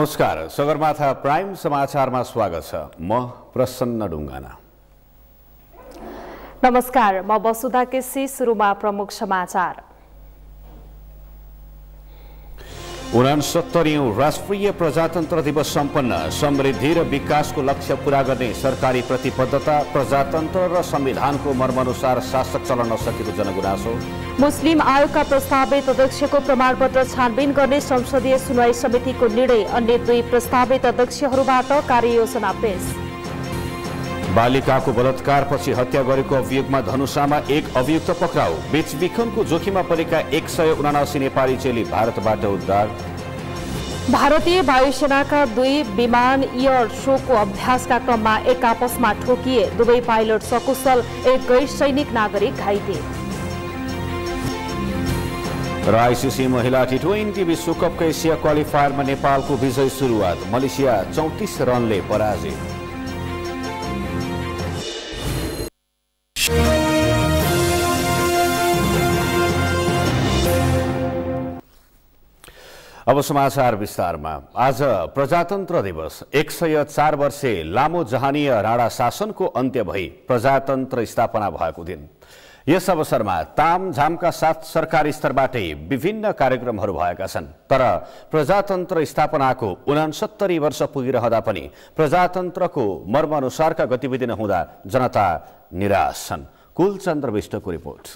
नमस्कार, सगरमाथा प्राइम समाचारमा स्वागत छ। म प्रसन्न ढुङ्गाना। नमस्कार, म वसुधा केसी। सुरुमा प्रमुख समाचार। 69औं राष्ट्रिय प्रजातन्त्र दिवस सम्पन्न। समृद्धि र विकासको लक्ष्य पूरा गर्ने सरकारी प्रतिबद्धता। प्रजातन्त्र र संविधानको मर्मानुसार शासक चल्न नसकेको जनगुनासो। मुस्लिम आयोगका प्रस्तावित अध्यक्षको प्रमाणपत्र छानबिन गर्ने संसदीय सुनवाई समितिको निर्णय। अन्य 2 प्रस्तावित अध्यक्षहरूबाट कार्ययोजना पेश। बालिकाको बलात्कारपछि हत्या गरेको अभियोगमा धनुषामा 1 अभियुक्त पक्राउ। बेचबिखनको जोखिममा परेका 179 नेपाली चेली भारतबाट उद्धार। भारतीय वायुसेनाका 2 विमान एयर शोको अभ्यासका क्रममा एक आपसमा ठोकिए। दुवै पाइलट सकुशल, एक गैर सैनिक नागरिक घाइते। र आइसिसी महिला T20 विश्वकपको एसिया क्वालिफायरमा नेपालको विजय सुरुवात। मलेसिया 34 रनले पराजित। अब समाचार विस्तारमा। आज प्रजातन्त्र दिवस। 104 वर्षे लामो जहानीय राणा शासनको अन्त्य भई प्रजातन्त्र स्थापना भएको दिन। यस अवसरमा तामझामका साथ सरकारी स्तरबाटै विभिन्न कार्यक्रमहरू भएका छन्। तर प्रजातन्त्र स्थापनाको 69 वर्ष पुगिरहँदा पनि प्रजातन्त्रको मर्मानुसारका गतिविधि नहुँदा जनता निराश छन्। कुलचन्द्र विष्टको रिपोर्ट।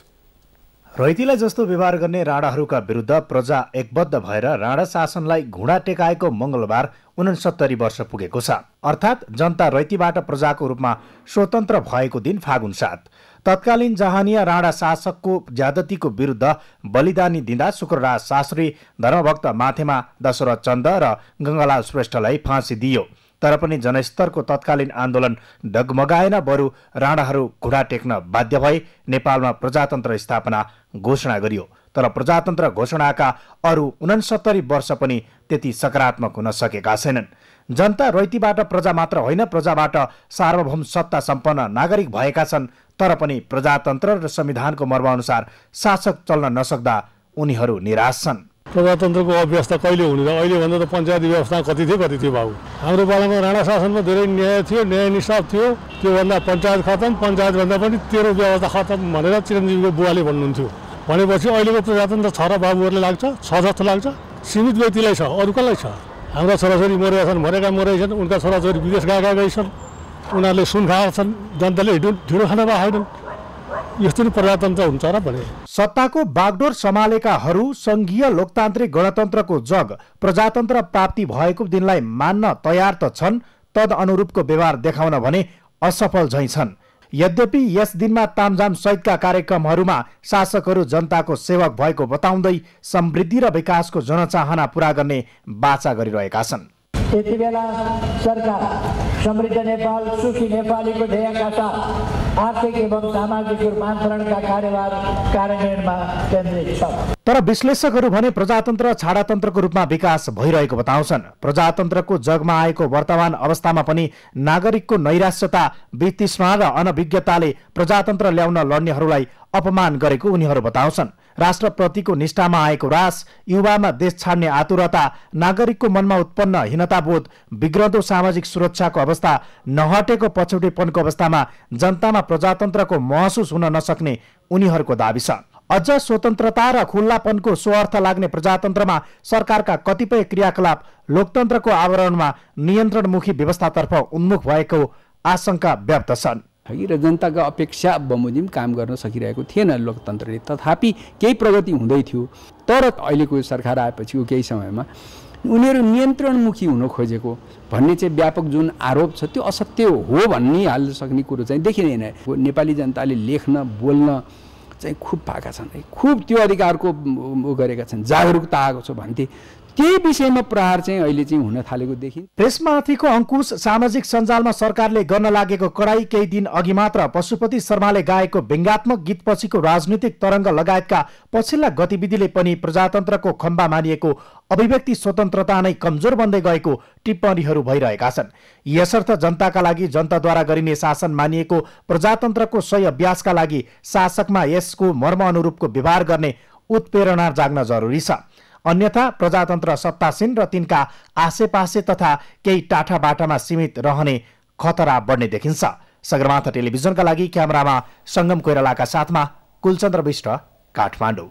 रैतीलाई जस्तो व्यवहार गर्ने राणाहरूका विरुद्ध प्रजा एकबद्ध भएर राणा शासनलाई घुँडा टेकाएको मंगलबार 69 वर्ष पुगेको छ। अर्थात् जनता रैतीबाट प्रजाको रूपमा स्वतन्त्र भएको दिन फागुन 7। तत्कालीन जहानीय राणा शासकको ज्यादतीको विरुद्ध बलिदानी दिँदा शुक्रराज शास्त्री, धर्मभक्त माथेमा दशरथ चन्द र गङ्गालाल श्रेष्ठलाई फाँसी दियो। तर पनि जनस्तरको तत्कालीन आन्दोलन डगमगाएन। बरु राणाहरू घुँडा टेक्न बाध्य भए। नेपालमा प्रजातन्त्र स्थापना घोषणा गरियो। तर प्रजातन्त्र घोषणाका अरू 69 वर्ष पनि त्यति सकारात्मक हुन सकेका छैनन्। जनता रैतीबाट प्रजा मात्र होइन, प्रजाबाट सार्वभौम सत्ता सम्पन्न नागरिक भएका छन्। तर पनि प्रजातन्त्र र संविधानको मर्मानुसार शासक चल्न नसक्दा उनीहरू निराश छन्। प्रजातन्त्रको अव्यवस्था कहिले हुने र अहिले भन्दा त पञ्चायत व्यवस्था कति थियो बाबु। हाम्रो पालामा राणा शासनमा धेरै न्याय थियो, न्याय निष्ठाप थियो। त्योभन्दा पञ्चायत खतम, पञ्चायत भन्दा पनि तेरो व्यवस्था खतम भनेर चिरञ्जीवीको बुवाले भन्नुहुन्थ्यो। भनेपछि अहिलेको प्रजातन्त्र छ र बाबुहरूले लाग्छ, छ जस्तो लाग्छ। सीमित व्यक्तिलाई छ, अरू कसलाई छ? हाम्रा छोराछोरी मरेका छन्, भरेका मरेका छन्। उनका छोराछोरी विदेश गएका छन्। उनीहरूले सुन खाएका छन्, जनताले ढिँडो खान पाएनन्। यस्तो नै प्रजातन्त्र हुन्छ र भने। सत्ताको बागडोर सम्हालेकाहरू संघीय लोकतान्त्रिक गणतन्त्रको जग प्रजातन्त्र प्राप्ति भएको दिनलाई मान्न तयार त छन्, तद अनुरूपको व्यवहार देखाउन भने असफल झैं छन्। यद्यपि यस दिनमा तामझाम सहितका कार्यक्रमहरूमा शासकहरू जनताको सेवक भएको बताउँदै समृद्धि र विकासको जनचाहना पूरा गर्ने बाचा गरिरहेका छन्। यति बेला सरकार समृद्ध नेपाल, सुखी नेपालीको ध्येयका साथ आर्थिक एवं सामाजिक रूपान्तरणका कार्यभार कार्यान्वयनमा केन्द्रित छ। तर विश्लेषकहरू भने प्रजातन्त्र छाडातन्त्रको रूपमा विकास भइरहेको बताउँछन्। प्रजातन्त्रको जगमा आएको वर्तमान अवस्थामा पनि नागरिकको नैराश्यता, वितृष्णा र अनभिज्ञताले प्रजातन्त्र ल्याउन लड्नेहरूलाई अपमान गरेको उनीहरू बताउँछन्। राष्ट्रप्रतिको निष्ठामा आएको रास, युवामा देश छाड्ने आतुरता, नागरिकको मनमा उत्पन्न हीनताबोध, बिग्रदो सामाजिक सुरक्षाको अवस्था, नहटेको पछौटेपनको अवस्थामा जनतामा प्रजातन्त्रको महसुस हुन नसक्ने उनीहरूको दाबी छ। अझ स्वतन्त्रता र खुल्लापनको स्वार्थ लाग्ने प्रजातन्त्रमा सरकारका कतिपय क्रियाकलाप लोकतन्त्रको आवरणमा नियन्त्रणमुखी व्यवस्थातर्फ उन्मुख भएको आशंका व्यक्त छन्। र जनताको अपेक्षा बमोजिम काम गर्न सकिरहेको थिएन लोकतन्त्रले। तथापि केही प्रगति हुँदै थियो। तर अहिलेको सरकार आएपछिको केही समयमा उनीहरू नियन्त्रणमुखी हुन खोजेको भन्ने चाहिँ व्यापक जुन आरोप छ त्यो असत्य हो भन्ने हाल्न सक्ने कुरो चाहिँ देखिँदैन। नेपाली जनताले लेख्न बोल्न चाहिँ खुब पाएका छन्, खुब त्यो अधिकारको गरेका छन्, जागरुकता आएको छ भन्थे। त्यही विषयमा प्रहार चाहिँ अहिले चाहिँ हुन थालेको देखिन्छ। प्रेसमाथिको अंकुश, सामाजिक सञ्जालमा सरकारले गर्न लागेको कडाई, केही दिन अघि मात्र पशुपति शर्माले गाएको व्यङ्ग्यात्मक गीतपछिको राजनीतिक तरङ्ग लगायतका पछिल्ला गतिविधिले पनि प्रजातन्त्रको खम्बा मानिएको अभिव्यक्ति स्वतन्त्रता नै कमजोर बन्दै गएको टिप्पणीहरू भइरहेका छन्। यसर्थ जनताका लागि जनताद्वारा गरिने शासन मानिएको प्रजातन्त्रको सही अभ्यासका लागि शासकमा यसको मर्म अनुरूपको व्यवहार गर्ने उत्प्रेरणा जाग्न जरुरी छ। अन्यथा प्रजातन्त्र सत्तासीन र तिनका आसेपासे तथा केही टाठाबाटामा सीमित रहने खतरा बढ्ने देखिन्छ। सगरमाथा टेलिभिजनका लागि क्यामेरामा सङ्गम कोइरालाका साथमा कुलचन्द्र विष्ट, काठमाडौँ।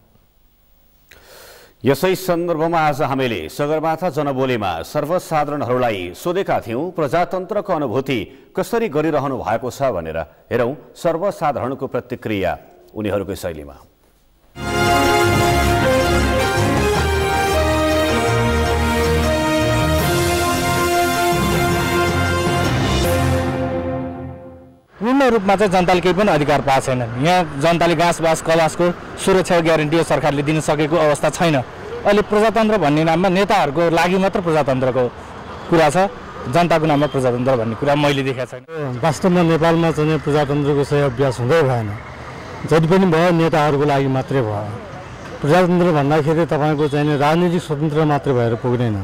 यसै सन्दर्भमा आज हामीले सगरमाथा जनबोलीमा सर्वसाधारणहरूलाई सोधेका थियौं प्रजातन्त्रको अनुभूति कसरी गरिरहनु भएको छ भनेर। हेरौं सर्वसाधारणको प्रतिक्रिया उनीहरूकै शैलीमा। पूर्ण रूपमा चाहिँ जनताले केही पनि अधिकार पाएको छैनन्। यहाँ जनताले घाँसबास कलासको सुरक्षा ग्यारेन्टी सरकारले दिन सकेको अवस्था छैन। अहिले प्रजातन्त्र भन्ने नाममा नेताहरूको लागि मात्र प्रजातन्त्रको कुरा छ, जनताको नाममा प्रजातन्त्र भन्ने कुरा मैले देखेको छैन। वास्तवमा नेपालमा चाहिँ प्रजातन्त्रको सही अभ्यास हुँदै भएन। जति पनि भयो नेताहरूको लागि मात्रै भयो। प्रजातन्त्र भन्दाखेरि तपाईँको चाहिँ राजनीतिक स्वतन्त्र मात्रै भएर पुग्दैन,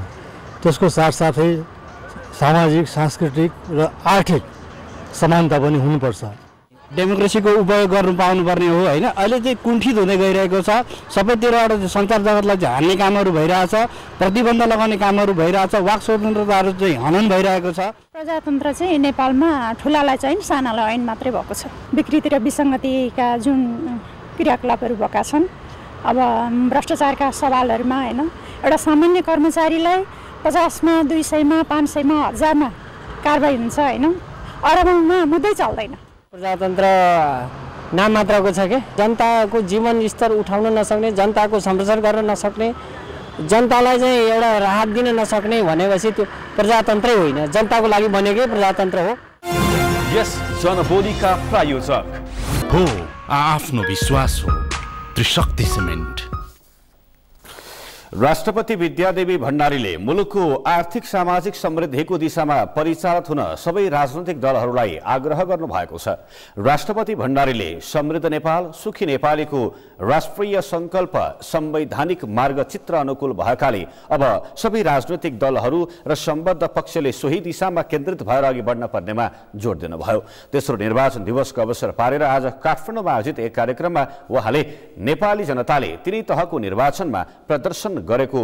त्यसको साथसाथै सामाजिक, सांस्कृतिक र आर्थिक समानता पनि हुनुपर्छ। डेमोक्रेसीको उपयोग गर्नु पाउनुपर्ने हो होइन। अहिले चाहिँ कुण्ठित हुँदै गइरहेको छ। सबैतिरबाट सञ्चार जगतलाई चाहिँ हान्ने कामहरू भइरहेछ, प्रतिबन्ध लगाउने कामहरू भइरहेछ, वाक स्वतन्त्रताहरू चाहिँ हनन भइरहेको छ। प्रजातन्त्र चाहिँ नेपालमा ठुलालाई चाहिँ सानालाई ऐन मात्रै भएको छ। विकृति र विसङ्गतिका जुन क्रियाकलापहरू भएका छन्, अब भ्रष्टाचारका सवालहरूमा होइन, एउटा सामान्य कर्मचारीलाई 50मा 200मा 500मा 1000मा कारबाही हुन्छ होइन, अरबौँमा मुद्दै चल्दैन। प्रजातन्त्र नाम मात्रको छ के, जनताको जीवन स्तर उठाउन नसक्ने, जनताको संरक्षण गर्न नसक्ने, जनतालाई चाहिँ एउटा राहत दिन नसक्ने भनेपछि त्यो प्रजातन्त्रै होइन, जनताको लागि बनेकै प्रजातन्त्र हो। यस जनबोलीका प्रायोजक हो आफ्नो विश्वास हो त्रिशक्ति सिमेन्ट। राष्ट्रपति विद्यादेवी भण्डारीले मुलुकको आर्थिक सामाजिक समृद्धिको दिशामा परिचालित हुन सबै राजनैतिक दलहरूलाई आग्रह गर्नु भएको छ। राष्ट्रपति भण्डारीले समृद्ध नेपाल सुखी नेपालीको राष्ट्रिय संकल्प संवैधानिक मार्गचित्र अनुकूल भएकाले अब सबै राजनैतिक दलहरू र सम्बद्ध पक्षले सोही दिशामा केन्द्रित भएर अघि बढ्न पर्नेमा जोड दिनुभयो। तेस्रो निर्वाचन दिवसको अवसर पारेर आज काठमाडौँमा आयोजित एक कार्यक्रममा उहाँले नेपाली जनताले तिनै तहको निर्वाचनमा प्रदर्शन गरेको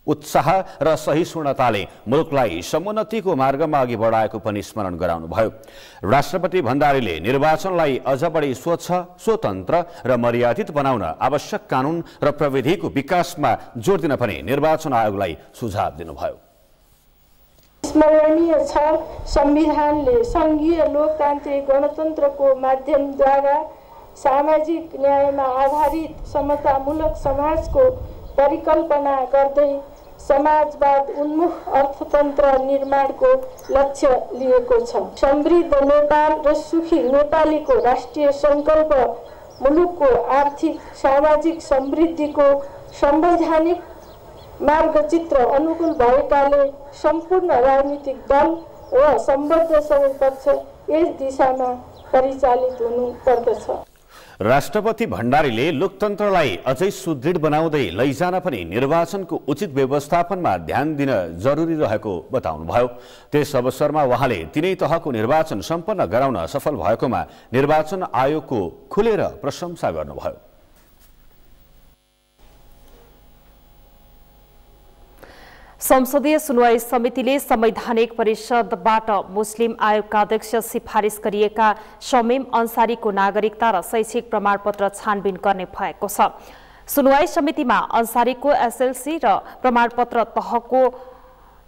उत्साह र सहिष्णुताले मुलुकलाई समुन्नतिको मार्गमा अघि बढाएको पनि स्मरण गराउनुभयो। राष्ट्रपति भण्डारीले निर्वाचनलाई अझ बढी स्वच्छ, स्वतन्त्र र मर्यादित बनाउन आवश्यक कानून र प्रविधिको विकासमा जोड दिन पनि निर्वाचन आयोगलाई सुझाव दिनुभयो। स्मरणीय छ संविधानले संघीय लोकतान्त्रिक गणतन्त्रको माध्यमद्वारा सामाजिक न्यायमा आधारित समतामूलक समाजको परिकल्पना गर्दै समाजवाद उन्मुख अर्थतन्त्र निर्माणको लक्ष्य लिएको छ। समृद्ध नेपाल र सुखी नेपालीको राष्ट्रिय संकल्प मुलुकको आर्थिक सामाजिक समृद्धिको संवैधानिक मार्गचित्र अनुकूल भएकाले सम्पूर्ण राजनीतिक दल र सम्बद्ध सबै पक्ष यस दिशामा परिचालित हुनुपर्दछ। राष्ट्रपति भण्डारीले लोकतन्त्रलाई अझै सुदृढ बनाउँदै लैजान पनि निर्वाचनको उचित व्यवस्थापनमा ध्यान दिन जरुरी रहेको बताउनुभयो। त्यस अवसरमा उहाँले तिनै तहको निर्वाचन सम्पन्न गराउन सफल भएकोमा निर्वाचन आयोगको खुलेर प्रशंसा गर्नुभयो। संसदीय सुनवाई समितिले संवैधानिक परिषदबाट मुस्लिम आयोगका अध्यक्ष सिफारिस गरिएका शमीम अन्सारीको नागरिकता र शैक्षिक प्रमाणपत्र छानबिन गर्ने भएको छ। सुनवाई समितिमा अन्सारीको एसएलसी र प्रमाणपत्र तहको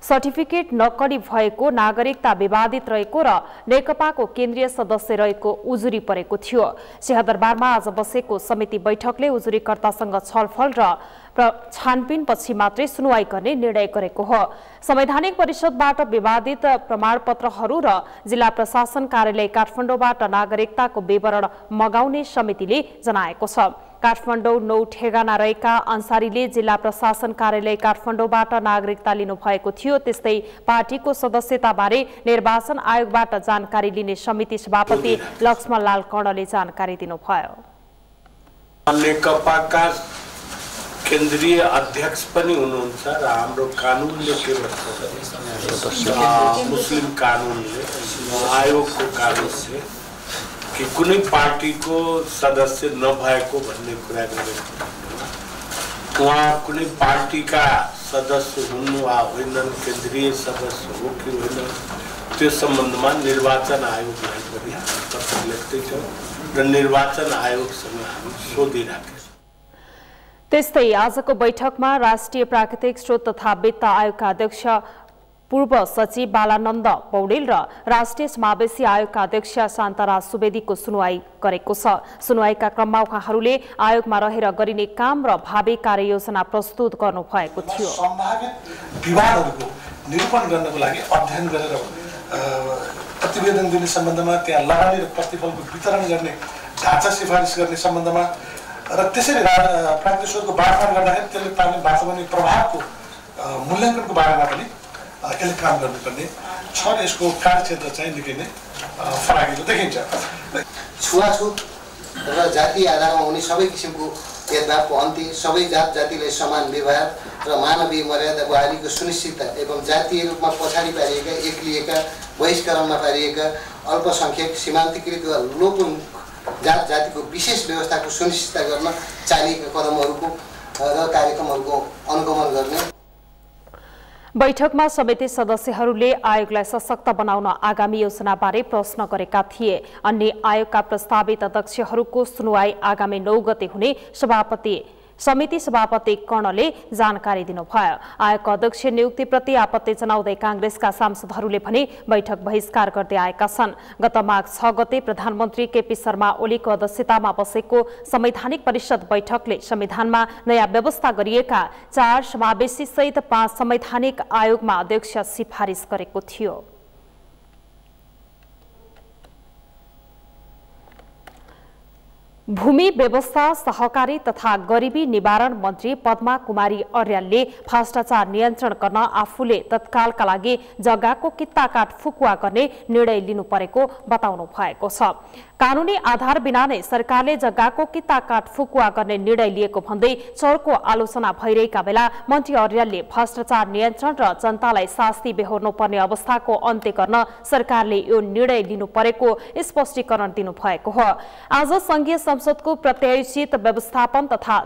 सर्टिफिकेट नक्कली भएको, नागरिकता विवादित रहेको र नेकपाको केन्द्रीय सदस्य रहेको उजुरी परेको थियो। सिंहदरबारमा आज बसेको समिति बैठकले उजुरीकर्तासँग छलफल र छानबिनपछि मात्रै सुनवाई गर्ने निर्णय गरेको हो। संवैधानिक परिषदबाट विवादित प्रमाणपत्रहरू र जिल्ला प्रशासन कार्यालय काठमाडौँबाट नागरिकताको विवरण मगाउने समितिले जनाएको छ। काठमाडौँ 9 ठेगाना रहेका अन्सारीले जिल्ला प्रशासन कार्यालय काठमाडौँबाट नागरिकता लिनुभएको थियो। त्यस्तै पार्टीको सदस्यताबारे निर्वाचन आयोगबाट जानकारी लिने समिति सभापति लक्ष्मणलाल कर्णले जानकारी दिनुभयो। नेकपाका केन्द्रीय अध्यक्ष पनि हुनुहुन्छ र हाम्रो कानुनले के भन्छ मुस्लिम कानुनले आयोगको कानुनले कि कुनै पार्टीको सदस्य नभएको भन्ने कुरा गरेको उहाँ कुनै पार्टीका सदस्य हुन् वा होइनन्, केन्द्रीय सदस्य हो कि होइन, त्यो सम्बन्धमा निर्वाचन आयोगलाई पनि हामी पत्र लेख्दैछौँ र निर्वाचन आयोगसँग हामी सोधिराखेका छौँ। त्यस्तै आजको बैठकमा राष्ट्रिय प्राकृतिक स्रोत तथा वित्त आयोगका अध्यक्ष पूर्व सचिव बालानन्द पौडेल र राष्ट्रिय समावेशी आयोगका अध्यक्ष शान्तराज सुवेदीको सुनवाई गरेको छ। सुनवाईका क्रममा उहाँहरूले आयोगमा रहेर गरिने काम र भावी कार्ययोजना प्रस्तुत गर्नु भएको थियो। सम्भावित विवादहरूको निरूपण गर्नको लागि अध्ययन गरेर प्रतिवेदन दिने सम्बन्धमा, त्यहाँ लगानी र प्रतिफलको वितरण गर्ने ढाँचा सिफारिस गर्ने सम्बन्धमा र त्यसरी प्राकृतिक स्रोतको बाँडफाँड गर्दाखेरि त्यसले पार्ने वातावरणीय प्रभावको मूल्याङ्कनको बारेमा पनि यसले काम गर्नुपर्ने छ र यसको कार्यक्षेत्र चाहिँ निकै नै फराकिलो देखिन्छ। छुवाछुत र जातीय आधारमा हुने सबै किसिमको भेदभावको अन्त्य, सबै जात जातिलाई समान व्यवहार र मानवीय मर्यादा बहालीको सुनिश्चितता एवं जातीय रूपमा पछाडि पारिएका, एक्लिएका, बहिष्करणमा पारिएका अल्पसङ्ख्यक, सीमान्तकृत वा लोपोन्मुख जात जातिको विशेष व्यवस्थाको सुनिश्चितता गर्न चालिएका कदमहरूको र कार्यक्रमहरूको अनुगमन गर्ने। बैठकमा समिति सदस्यहरूले आयोगलाई सशक्त बनाउन आगामी योजनाबारे प्रश्न गरेका थिए। अन्य आयोगका प्रस्तावित अध्यक्षहरूको सुनवाई आगामी 9 गते हुने समिति सभापति कर्णले जानकारी दिनुभयो। आयोगका अध्यक्ष नियुक्तिप्रति आपत्ति जनाउँदै कांग्रेसका सांसदहरूले भने बैठक बहिष्कार गर्दै आएका छन्। गत माघ 6 गते प्रधानमन्त्री केपी शर्मा ओलीको अध्यक्षतामा बसेको संवैधानिक परिषद बैठकले संविधानमा नयाँ व्यवस्था गरिएका 4 समावेशी सहित 5 संवैधानिक आयोगमा अध्यक्ष सिफारिस गरेको थियो। भूमि व्यवस्था, सहकारी तथा गरिबी निवारण मन्त्री पद्मा कुमारी अर्यालले भ्रष्टाचार नियन्त्रण गर्न आफूले तत्कालका लागि जग्गाको कित्ताकाट फुकुवा गर्ने निर्णय लिनु परेको बताउनु भएको छ। कानूनी आधार बिना नै सरकारले जग्गाको कित्ताकाट फुकुवा गर्ने निर्णय लिएको भन्दै चर्को आलोचना भइरहेका बेला मन्त्री अर्यालले भ्रष्टाचार नियन्त्रण र जनतालाई शास्ति बेहोर्नु पर्ने अवस्थाको अन्त्य गर्न सरकारले यो निर्णय लिनु परेको स्पष्टीकरण दिनु भएको हो। आज संघीय संसदको प्रत्यायोजित व्यवस्थापन तथा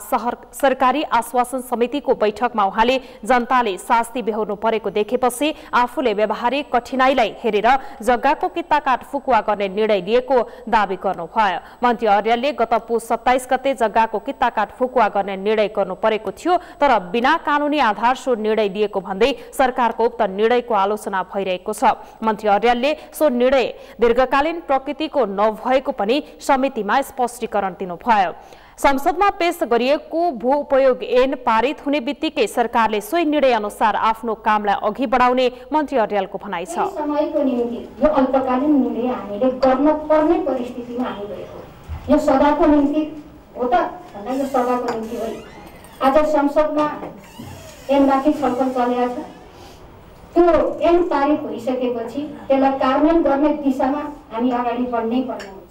सरकारी आश्वासन समितिको बैठकमा उहाँले जनताले शास्ति बेहोर्नु परेको देखेपछि आफूले व्यावहारिक कठिनाईलाई हेरेर जग्गाको कित्ताकाट फुकुवा गर्ने निर्णय लिएको दावी गर्नुभयो। मन्त्री अर्यालले गत पुस 27 गते जग्गाको कित्ताकाट फुकुवा गर्ने निर्णय गर्नु परेको थियो, तर बिना कानूनी आधार सो निर्णय लिएको भन्दै सरकारको उक्त निर्णयको आलोचना भइरहेको छ। मन्त्री अर्यालले सो निर्णय दीर्घकालीन प्रकृतिको नभएको पनि समितिमा स्पष्टीकरण दिनुभयो। संसदमा पेश गरिएको भू उपयोग ऐन पारित हुने बित्तिकै सरकारले सोही निर्णय अनुसार आफ्नो कामलाई अघि बढाउने मन्त्री अर्यालको भनाइ छ। समयको निम्ति यो अल्पकालीन निर्णय हामीले गर्न पर्ने परिस्थितिमा हामी गएको। यो सदाको निम्ति हो त भन्दा यो सदाको निम्ति हो। आज संसदमा ऐनमाथि छलफल चलेको छ। त्यो ऐन पारित भइसकेपछि त्यसलाई कार्यान्वयन गर्ने दिशामा हामी अगाडि बढ्नै पर्ने हुन्छ।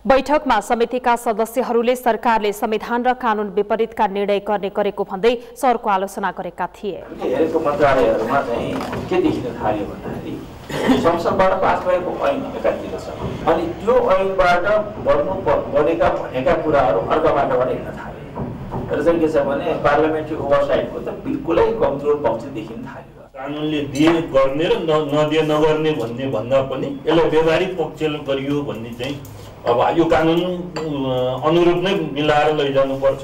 बैठकमा समितिका सदस्यहरूले सरकारले संविधान र कानून विपरीतका निर्णय गर्ने गरेको भन्दै सरको आलोचना गरेका थिए। हेरेको मन्त्रालयहरूमा चाहिँ के देखिन थाल्यो भन्दाखेरि संसदबाट पास भएको ऐन एकातिर छ, अनि त्यो ऐनबाट बनेका भनेका कुराहरू अर्कोबाटबाट हिँड्न थाले र चाहिँ के छ भने पार्लियामेन्ट्री ओभरसाइटको त बिल्कुलै कमजोर पक्ष देखिन थाल्यो। कानुनले दिए गर्ने र नदिए नगर्ने भन्दा पनि यसलाई व्यवहारिक पक्षले गरियो भन्ने चाहिँ अब यो कानुन अनुरूप नै मिलाएर लैजानुपर्छ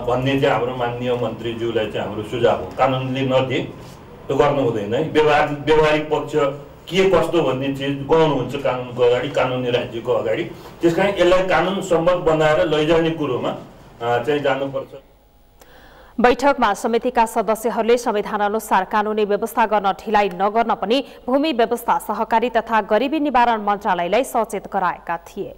भन्ने चाहिँ हाम्रो माननीय मन्त्रीज्यूलाई चाहिँ हाम्रो सुझाव हो। कानुनले नदिए त्यो गर्नु हुँदैन। व्यवहारिक पक्ष के कस्तो भन्ने चिज गर्नुहुन्छ कानुनको अगाडि, कानुनी राज्यको अगाडि। त्यसकारण यसलाई कानुन सम्मत बनाएर लैजाने कुरोमा चाहिँ जानुपर्छ। बैठकमा समितिका सदस्यहरूले संविधान अनुसार कानूनी व्यवस्था गर्न ढिलाइ नगर्न पनि भूमि व्यवस्था, सहकारी तथा गरिबी निवारण मन्त्रालयलाई सचेत गराएका थिए।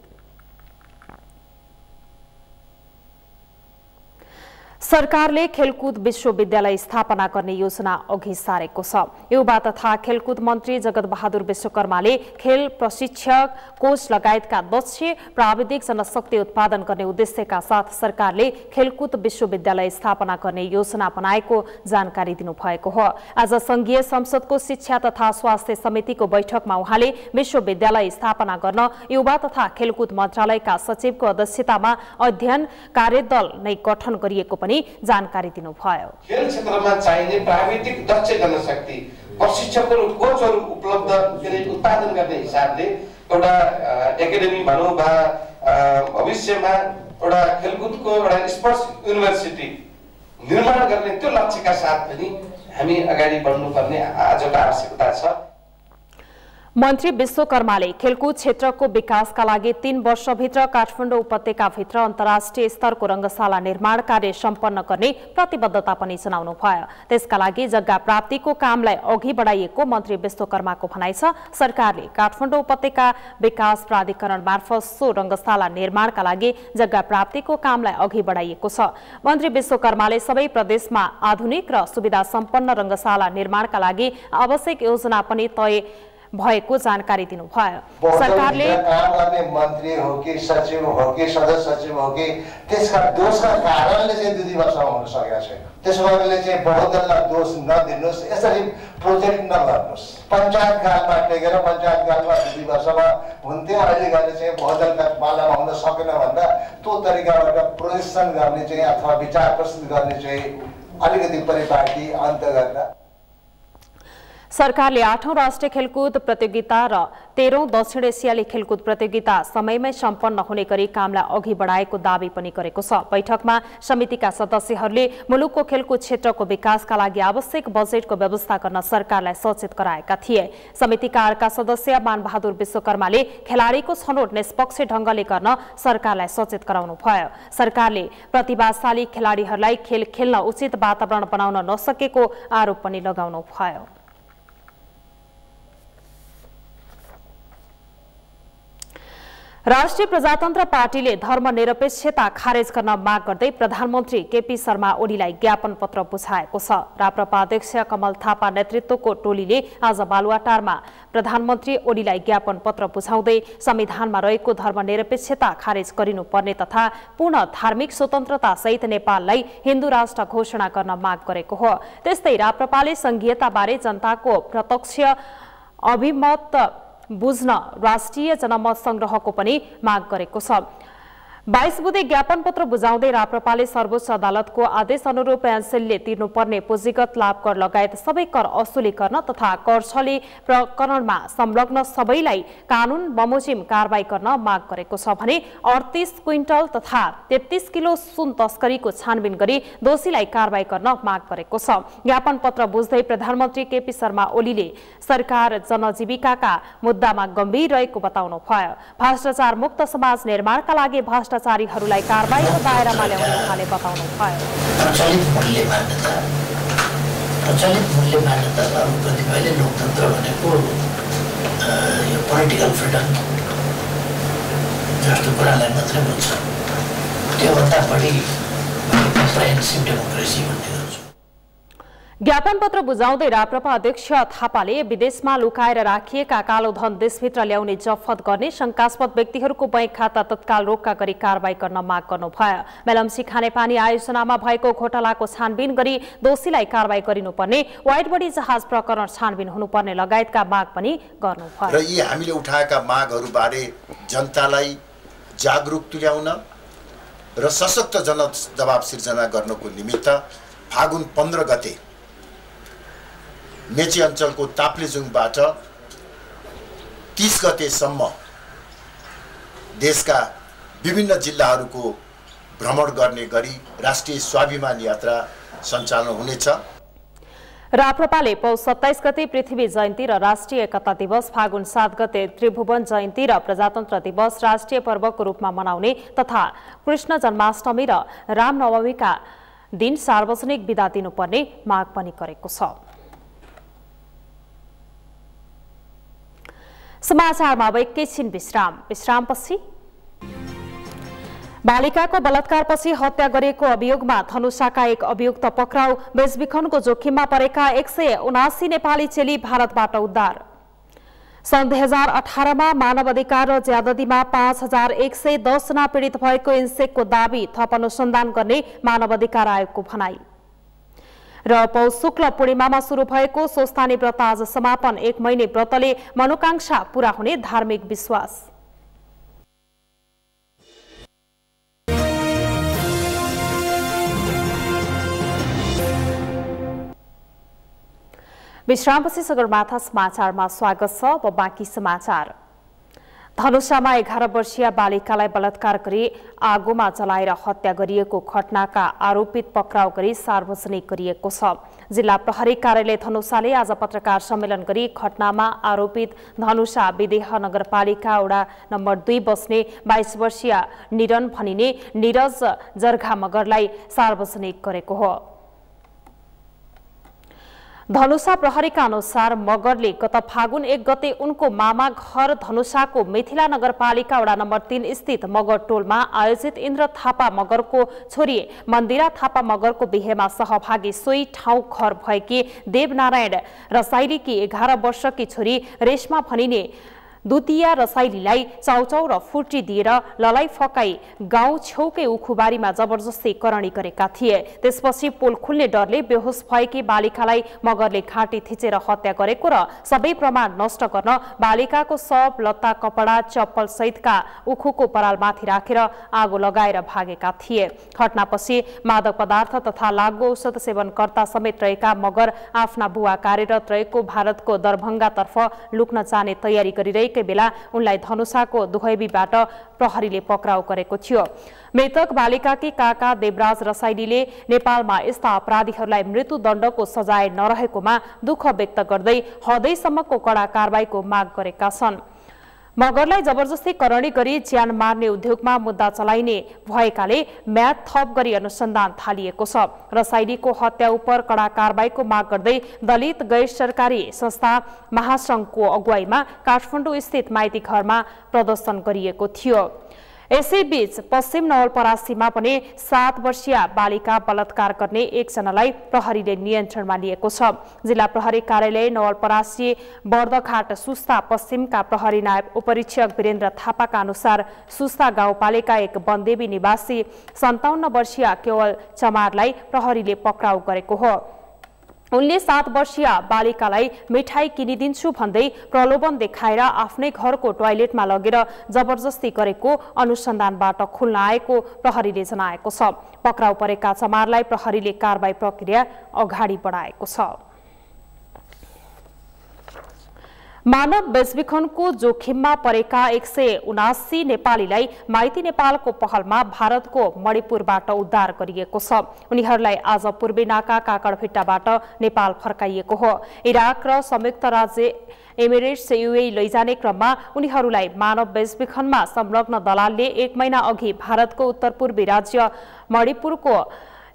सरकारले खेलकुद विश्वविद्यालय स्थापना गर्ने योजना अघि सारेको छ। युवा तथा खेलकुद मन्त्री जगत बहादुर विश्वकर्माले खेल प्रशिक्षक, कोच लगायतका दक्ष प्राविधिक जनशक्ति उत्पादन गर्ने उद्देश्यका साथ सरकारले खेलकुद विश्वविद्यालय स्थापना गर्ने योजना बनाएको जानकारी दिनुभएको हो। आज संघीय संसदको शिक्षा तथा स्वास्थ्य समितिको बैठकमा उहाँले विश्वविद्यालय स्थापना गर्न युवा तथा खेलकुद मन्त्रालयका सचिवको अध्यक्षतामा अध्ययन कार्यदल नै गठन गरिएको पनि जानकारी दिनुभयो। खेल क्षेत्रमा चाहिने प्राविधिक दक्ष जनशक्ति, प्रशिक्षकहरू, कोचहरू उपलब्ध उत्पादन गर्ने हिसाबले एउटा एकाडेमी भनौँ वा भविष्यमा एउटा खेलकुदको एउटा स्पोर्ट्स युनिभर्सिटी निर्माण गर्ने त्यो लक्ष्यका साथ पनि हामी अगाडि बढ्नुपर्ने आजको आवश्यकता छ। मन्त्री विश्वकर्माले खेलकुद क्षेत्रको विकासका लागि 3 वर्षभित्र काठमाडौँ उपत्यकाभित्र अन्तर्राष्ट्रिय स्तरको रङ्गशाला निर्माण कार्य सम्पन्न गर्ने प्रतिबद्धता पनि जनाउनु भयो। त्यसका लागि जग्गा प्राप्तिको कामलाई अघि बढाइएको मन्त्री विश्वकर्माको भनाइ छ। सरकारले काठमाडौँ उपत्यका विकास प्राधिकरण मार्फत सो रङ्गशाला निर्माणका लागि जग्गा प्राप्तिको कामलाई अघि बढाइएको छ। मन्त्री विश्वकर्माले सबै प्रदेशमा आधुनिक र सुविधा सम्पन्न रङ्गशाला निर्माणका लागि आवश्यक योजना पनि तय भएको जानकारी दिनुभयो। सरकारले काम गर्ने मन्त्री हो कि सचिव हो कि सदस्य सचिव हो कि त्यसका दोषका कारणले चाहिँ 2 वर्षमा हुन सकेको छैन। त्यसो भएले चाहिँ बहुदललाई दोष नदिनुहोस्, यसरी प्रोजेक्ट नगर्नुहोस्। पञ्चायत कालमा टेकेर पञ्चायत कालमा 2 वर्षमा हुन्थ्यो, अहिले गएर चाहिँ बहुदलका पालामा हुन सकेन भन्दा त्यो तरिकाबाट प्रोजेक्सन गर्ने चाहिँ अथवा विचार प्रस्तुत गर्ने चाहिँ अलिकति परिपाटी अन्त गर्दा सरकारले 8औं राष्ट्रिय खेलकुद प्रतियोगिता र 13औं दक्षिण एसियाली खेलकुद प्रतियोगिता समयमै सम्पन्न हुने गरी कामलाई अघि बढाएको दावी पनि गरेको छ। बैठकमा समितिका सदस्यहरूले मुलुकको खेलकुद क्षेत्रको विकासका लागि आवश्यक बजेटको व्यवस्था गर्न सरकारलाई सचेत गराएका थिए। समितिका अर्का सदस्य मानबहादुर विश्वकर्माले खेलाडीको छनौट निष्पक्ष ढंगले गर्न सरकारलाई सचेत गराउनु भयो। सरकारले प्रतिभाशाली खेलाडीहरूलाई खेल खेल्न उचित वातावरण बनाउन नसकेको आरोप पनि लगाउनु भयो। राष्ट्रिय प्रजातन्त्र पार्टीले धर्मनिरपेक्षता खारेज गर्न माग गर्दै प्रधानमन्त्री केपी शर्मा ओलीलाई ज्ञापन पत्र बुझाएको छ। राप्रपा अध्यक्ष कमल थापा नेतृत्वको टोलीले आज बालुवाटारमा प्रधानमन्त्री ओलीलाई ज्ञापन पत्र बुझाउँदै संविधानमा रहेको धर्मनिरपेक्षता खारेज गरिनुपर्ने तथा पूर्ण धार्मिक स्वतन्त्रता सहित नेपाललाई हिन्दू राष्ट्र घोषणा गर्न माग गरेको हो। त्यस्तै राप्रपाले संघीयताबारे जनताको प्रत्यक्ष अभिमत बुझ्न राष्ट्रिय जनमत संग्रहको पनि माग गरेको छ। 22 बुँदे ज्ञापन पत्र बुझाउँदै राप्रपाले सर्वोच्च अदालतको आदेश अनुरूप एनसेलले तिर्नुपर्ने पुँजीगत लाभ कर लगायत सबै कर असुली गर्न तथा कर छली प्रकरणमा संलग्न सबैलाई कानून बमोजिम कारबाही गर्न माग गरेको छ भने 38 क्विन्टल तथा 33 किलो सुन तस्करीको छानबिन गरी दोषीलाई कारबाही गर्न माग गरेको छ। ज्ञापन पत्र बुझ्दै प्रधानमन्त्री केपी शर्मा ओलीले सरकार जनजीविकाका मुद्दामा गम्भीर रहेको बताउनु भयो। भ्रष्टाचार मुक्त समाज निर्माणका लागि भ्रष्टाचारीहरूलाई कारबाहीको दायरामा ल्याउने उहाँले बताउनु भयो। प्रचलित मूल्य मान्यता कतिपयले लोकतन्त्र भनेको यो पोलिटिकल फ्रिडम जस्तो कुरालाई मात्रै बुझ्छ। त्योभन्दा बढी कम्प्रिहेन्सिभ डेमोक्रेसी भन्ने ज्ञापन पत्र बुझाउँदै राप्रपा अध्यक्ष थापाले विदेशमा लुकाएर राखिएका कालो धन देशभित्र ल्याउने जफत गर्ने शंकास्पद व्यक्तिहरूको बैंक खाता तत्काल रोक्का गरी कारबाही गर्न माग गर्नुभयो। मेलम्ची खानेपानी आयोजनामा भएको घोटालाको छानबिन गरी दोषीलाई कारबाही गरिनुपर्ने, व्हाइट बडी जहाज प्रकरण छानबिन हुनुपर्ने लगायतका माग पनि गर्नुभयो। र यी हामीले उठाएका मागहरूबारे जनतालाई जागरुक तुल्याउन र सशक्त जवाब सिर्जना गर्नको निमित्त फागुन 15 गते मेची अञ्चलको ताप्लेजुङबाट 30 गतेसम्म देशका विभिन्न जिल्लाहरूको भ्रमण गर्ने गरी राष्ट्रिय स्वाभिमान यात्रा सञ्चालन हुनेछ। राप्रपाले पौष 27 गते पृथ्वी जयन्ती र राष्ट्रिय एकता दिवस, फागुन 7 गते त्रिभुवन जयन्ती र प्रजातन्त्र दिवस राष्ट्रिय पर्वको रूपमा मनाउने तथा कृष्ण जन्माष्टमी र रामनवमीका दिन सार्वजनिक बिदा दिनुपर्ने माग पनि गरेको छ। समाचारमा अब एकैछिन विश्रामपछि बालिकाको बलात्कारपछि हत्या गरिएको अभियोगमा धनुषाका एक अभियुक्त पक्राउ। बेचबिखनको जोखिममा परेका 179 नेपाली चेली भारतबाट उद्धार। सन् 2018 मा मानव अधिकार र ज्यादतीमा 5110 जना पीडित भएको इन्सेकको दाबी थप अनुसन्धान गर्ने मानव अधिकार आयोगको भनाई। र पौष शुक्ल पूर्णिमामा सुरु भएको स्वस्थानी व्रत आज समापन। 1 महिने व्रतले मनोकांक्षा पूरा हुने धार्मिक विश्वास। विश्रामपछि सगरमाथा समाचारमा स्वागत छ। अब बाँकी समाचार। धनुषामा 11 वर्षीय बालिकालाई बलात्कार गरी आगोमा जलाएर हत्या गरिएको घटनाका आरोपित पक्राउ गरी सार्वजनिक गरिएको छ। जिल्ला प्रहरी कार्यालय धनुषाले आज पत्रकार सम्मेलन गरी घटनामा आरोपित धनुषा विदेह नगरपालिका वडा नम्बर 2 बस्ने 22 वर्षीय निरन भनिने निरज जर्घा मगरलाई सार्वजनिक गरेको हो। धनुषा प्रहरीका अनुसार मगरले गत फागुन 1 गते उनको मामा घर धनुषाको मिथिला नगरपालिका वडा नम्बर 3 स्थित मगर टोलमा आयोजित इन्द्र थापा मगरको छोरी मन्दिरा थापा मगरको बिहेमा सहभागी सोही ठाउँ घर भएकी देवनारायण रसाइलीकी 11 वर्षकी छोरी रेशमा भनिने दुतिया रसाइलीलाई चाउचाउ र फुर्ती दिएर ललाई फकाई गाउँ छेउकै उखुबारीमा जबरजस्ती करणी गरेका थिए। त्यसपछि पोल खुल्ने डरले बेहोस भएकी बालिकालाई मगरले घाँटी थिचेर हत्या गरेको र सबै प्रमाण नष्ट गर्न बालिकाको शव लत्ता कपडा चप्पल सहितका उखुको परालमाथि राखेर आगो लगाएर भागेका थिए। घटनापछि मादक पदार्थ तथा लागु औषध सेवनकर्ता समेत रहेका मगर आफ्ना बुवा कार्यरत रहेको भारतको दरभंगातर्फ लुक्न जाने तयारी गरिरहेका बेला उनलाई धनुषाको दुहैबीबाट प्रहरीले पक्राउ गरेको थियो। मृतक बालिकाकी काका देवराज रसाइलीले नेपालमा यस्ता अपराधीहरूलाई मृत्युदण्डको सजाय नरहेकोमा दुःख व्यक्त गर्दै हदैसम्मको कड़ा कारबाहीको माग गरेका छन्। मगरलाई जबरजस्ती करणी गरी ज्यान मार्ने उद्योगमा मुद्दा चलाइने भएकाले म्याद थप गरी अनुसन्धान थालिएको छ। रसाइलीको हत्या उपर कड़ा कारबाहीको माग गर्दै दलित गैर सरकारी संस्था महासंघको अगुवाईमा काठमाडौँ स्थित माइती घरमा प्रदर्शन गरिएको थियो। यसैबीच पश्चिम नवलपरासीमा पनि 7 वर्षीय बालिका बलात्कार गर्ने एकजनालाई प्रहरीले नियन्त्रणमा लिएको छ। जिल्ला प्रहरी कार्यालय नवलपरासी बर्दघाट सुस्ता पश्चिमका प्रहरी नायब उपरीक्षक वीरेन्द्र थापाका अनुसार सुस्ता गाउँपालिका 1 बनदेवी निवासी 57 वर्षीय केवल चमारलाई प्रहरीले पक्राउ गरेको हो। उनले 7 वर्षीय बालिकालाई मिठाई किनिदिन्छु भन्दै प्रलोभन देखाएर आफ्नै घरको टोयलेटमा लगेर जबरजस्ती गरेको अनुसन्धानबाट खुल्न आएको प्रहरीले जनाएको छ। पक्राउ परेका चमारलाई प्रहरीले कारबाही प्रक्रिया अगाडि बढाएको छ। मानव बेचबिखनको जोखिममा परेका 179 नेपालीलाई माइती नेपालको पहलमा भारतको मणिपुरबाट उद्धार गरिएको छ। उनीहरूलाई आज पूर्वी नाका काकडभिट्टाबाट नेपाल फर्काइएको हो। इराक र संयुक्त राज्य एमिरेट्स युएई लैजाने क्रममा उनीहरूलाई मानव बेचबिखनमा संलग्न दलालले 1 महिना अघि भारतको उत्तरपूर्वी राज्य मणिपुरको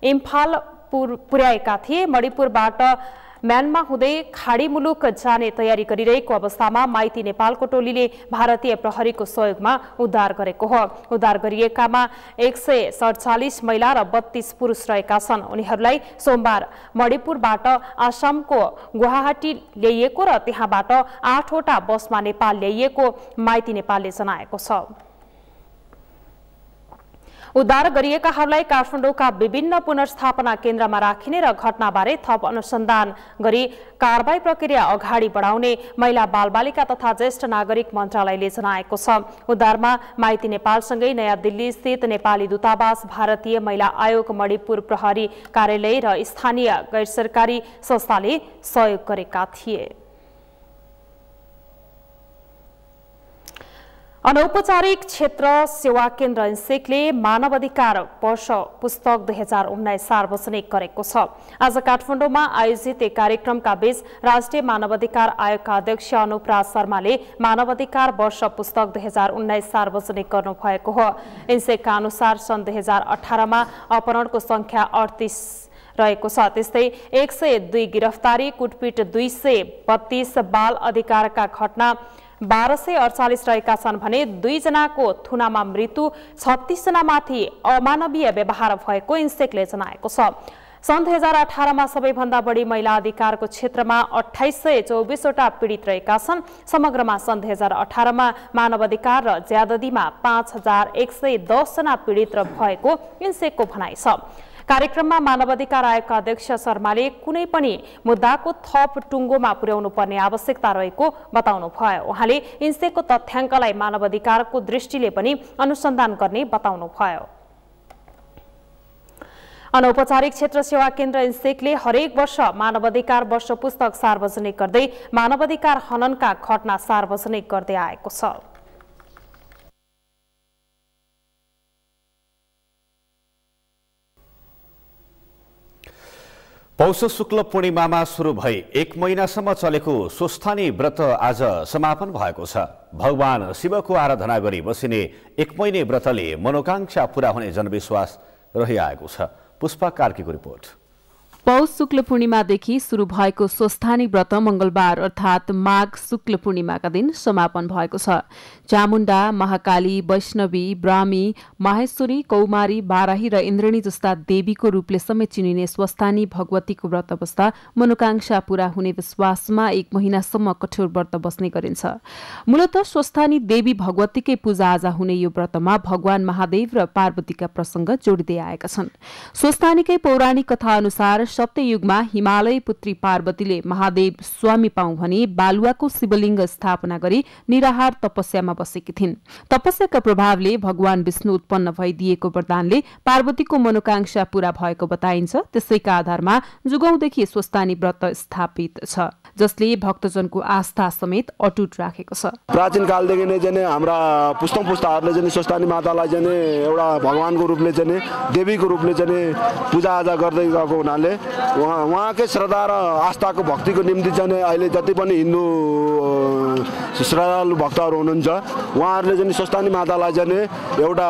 इम्फाल पुर्याएका थिए। मणिपुरबाट म्यानमा हुँदै खाडी मुलुक जाने तयारी गरिरहेको अवस्थामा माइती नेपालको टोलीले भारतीय प्रहरीको सहयोगमा उद्धार गरेको हो। उद्धार गरिएकामा 147 महिला र 32 पुरुष रहेका छन्। उनीहरूलाई सोमबार मणिपुरबाट आसामको गुवाहाटी ल्याइएको र त्यहाँबाट 8 वटा बसमा नेपाल ल्याइएको माइती नेपालले जनाएको छ। उद्धार गरिएकाहरूलाई काठमाडौँका विभिन्न पुनर्स्थापना केन्द्रमा राखिने र घटनाबारे थप अनुसन्धान गरी कारबाही प्रक्रिया अगाडि बढाउने महिला बालबालिका तथा ज्येष्ठ नागरिक मन्त्रालयले जनाएको छ। उद्धारमा माइती नेपालसँगै नयाँ दिल्ली स्थित नेपाली दूतावास, भारतीय महिला आयोग, मणिपुर प्रहरी कार्यालय र स्थानीय गैर सरकारी संस्थाले सहयोग गरेका थिए। अनौपचारिक क्षेत्र सेवा केन्द्र इन्सेकले मानव अधिकार वर्ष पुस्तक 2019 सार्वजनिक गरेको छ। आज काठमाडौँमा आयोजित एक कार्यक्रमका बीच राष्ट्रिय मानवाधिकार आयोगका अध्यक्ष अनुपराज शर्माले मानवाधिकार वर्ष पुस्तक 2019 सार्वजनिक गर्नुभएको हो। इन्सेकका अनुसार सन् 2018 मा अपहरणको संख्या 38 रहेको छ। त्यस्तै 102 गिरफ्तारी, कुटपिट 232, बाल अधिकारका घटना 1248 रहेका छन् भने 2 जनाको थुनामा मृत्यु, 36 जनामाथि अमानवीय व्यवहार भएको इन्सेकले जनाएको छ। सन् 2018 मा सबैभन्दा बढी महिला अधिकारको क्षेत्रमा 2824 वटा पीडित रहेका छन्। समग्रमा सन् 2018 मा मानवाधिकार र ज्यादतीमा 5110 जना पीडित भएको इन्सेकको भनाइ छ। कार्यक्रममा मानवाधिकार आयोगका अध्यक्ष शर्माले कुनै पनि मुद्दाको थप टुङ्गोमा पुर्याउनु पर्ने आवश्यकता रहेको बताउनु भयो। उहाँले इन्सेकको तथ्याङ्कलाई मानवाधिकारको दृष्टिले पनि अनुसन्धान गर्ने बताउनु भयो। अनौपचारिक क्षेत्र सेवा केन्द्र इन्सेकले हरेक वर्ष मानवाधिकार वर्ष पुस्तक सार्वजनिक गर्दै मानवाधिकार हननका घटना सार्वजनिक गर्दै आएको छ। पौष शुक्ल पूर्णिमामा सुरु भई 1 महिनासम्म चलेको स्वस्थानी व्रत आज समापन भएको छ। भगवान शिवको आराधना गरी बसिने 1 महिने व्रतले मनोकांक्षा पूरा हुने जनविश्वास रहिआएको छ। पुष्पा कार्कीको रिपोर्ट। पौष शुक्ल पूर्णिमादेखि सुरु भएको स्वस्थानी व्रत मंगलबार अर्थात माघ शुक्ल पूर्णिमाका दिन समापन भएको छ। चामुण्डा, महाकाली, वैष्णवी, ब्राह्मी, माहेश्वरी, कौमारी, बाराही र इन्द्रणी जस्ता देवीको रूपले समेत चिनिने स्वस्थानी भगवतीको व्रत बस्दा मनोकांक्षा पूरा हुने विश्वासमा 1 महिनासम्म कठोर व्रत बस्ने गरिन्छ। मूलत स्वस्थानी देवी भगवतीकै पूजाआजा हुने यो व्रतमा भगवान महादेव र पार्वतीका प्रसंग जोडिँदै आएका छन्। स्वस्थानीकै पौराणिक कथा अनुसार सप्तयुगमा हिमालय पुत्री पार्वतीले महादेव स्वामी पाउँ भनी बालुवाको शिवलिङ्ग स्थापना गरी निराहार तपस्यामा बसेकी थिइन्। तपस्याका प्रभावले भगवान विष्णु उत्पन्न भइदिएको वरदानले पार्वतीको मनोकांक्षा पूरा भएको बताइन्छ। त्यसैका आधारमा जुगौंदेखि स्वस्थानी व्रत स्थापित छ, जसले भक्तजनको आस्था समेत अटुट राखेको छ। प्राचीन कालदेखि नै चाहिँ हाम्रा पुस्तौं पुस्ताहरूले चाहिँ स्वस्थानी मातालाई चाहिँ एउटा भगवानको रूपले चाहिँ देवीको रूपले चाहिँ पूजाआजा गर्दै गएको हुनाले उहाँकै श्रद्धा र आस्थाको भक्तिको निम्ति चाहिँ अहिले जति पनि हिन्दू श्रद्धालु भक्तहरू हुनुहुन्छ उहाँहरूले चाहिँ स्वस्थानी मातालाई चाहिँ एउटा